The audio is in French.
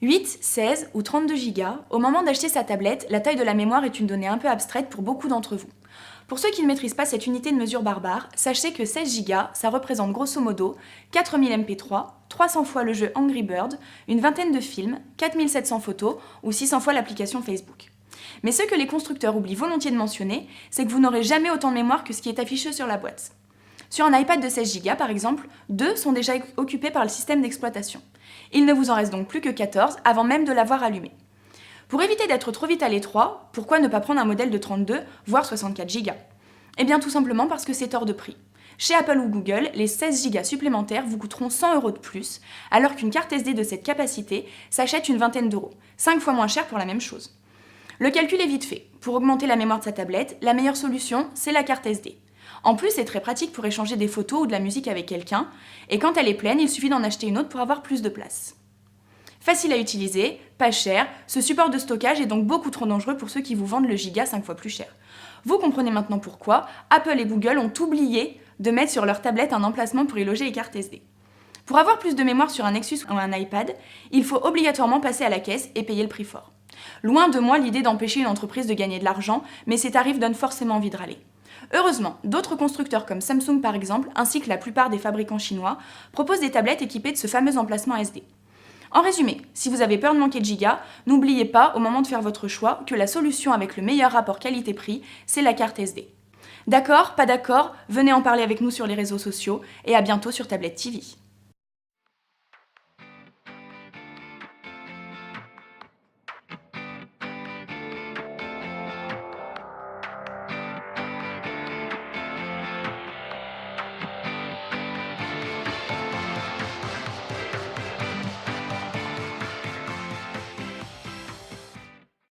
8, 16 ou 32 Go, au moment d'acheter sa tablette, la taille de la mémoire est une donnée un peu abstraite pour beaucoup d'entre vous. Pour ceux qui ne maîtrisent pas cette unité de mesure barbare, sachez que 16 Go, ça représente grosso modo 4000 MP3, 300 fois le jeu Angry Bird, une vingtaine de films, 4700 photos ou 600 fois l'application Facebook. Mais ce que les constructeurs oublient volontiers de mentionner, c'est que vous n'aurez jamais autant de mémoire que ce qui est affiché sur la boîte. Sur un iPad de 16 Go par exemple, 2 sont déjà occupés par le système d'exploitation. Il ne vous en reste donc plus que 14 avant même de l'avoir allumé. Pour éviter d'être trop vite à l'étroit, pourquoi ne pas prendre un modèle de 32, voire 64 Go? Eh bien tout simplement parce que c'est hors de prix. Chez Apple ou Google, les 16 Go supplémentaires vous coûteront 100 € de plus, alors qu'une carte SD de cette capacité s'achète une vingtaine d'euros, 5 fois moins cher pour la même chose. Le calcul est vite fait. Pour augmenter la mémoire de sa tablette, la meilleure solution, c'est la carte SD. En plus, c'est très pratique pour échanger des photos ou de la musique avec quelqu'un, et quand elle est pleine, il suffit d'en acheter une autre pour avoir plus de place. Facile à utiliser, pas cher, ce support de stockage est donc beaucoup trop dangereux pour ceux qui vous vendent le giga 5 fois plus cher. Vous comprenez maintenant pourquoi Apple et Google ont oublié de mettre sur leur tablette un emplacement pour y loger les cartes SD. Pour avoir plus de mémoire sur un Nexus ou un iPad, il faut obligatoirement passer à la caisse et payer le prix fort. Loin de moi l'idée d'empêcher une entreprise de gagner de l'argent, mais ces tarifs donnent forcément envie de râler. Heureusement, d'autres constructeurs comme Samsung par exemple, ainsi que la plupart des fabricants chinois, proposent des tablettes équipées de ce fameux emplacement SD. En résumé, si vous avez peur de manquer de gigas, n'oubliez pas, au moment de faire votre choix, que la solution avec le meilleur rapport qualité-prix, c'est la carte SD. D'accord, pas d'accord, venez en parler avec nous sur les réseaux sociaux et à bientôt sur Tablette TV.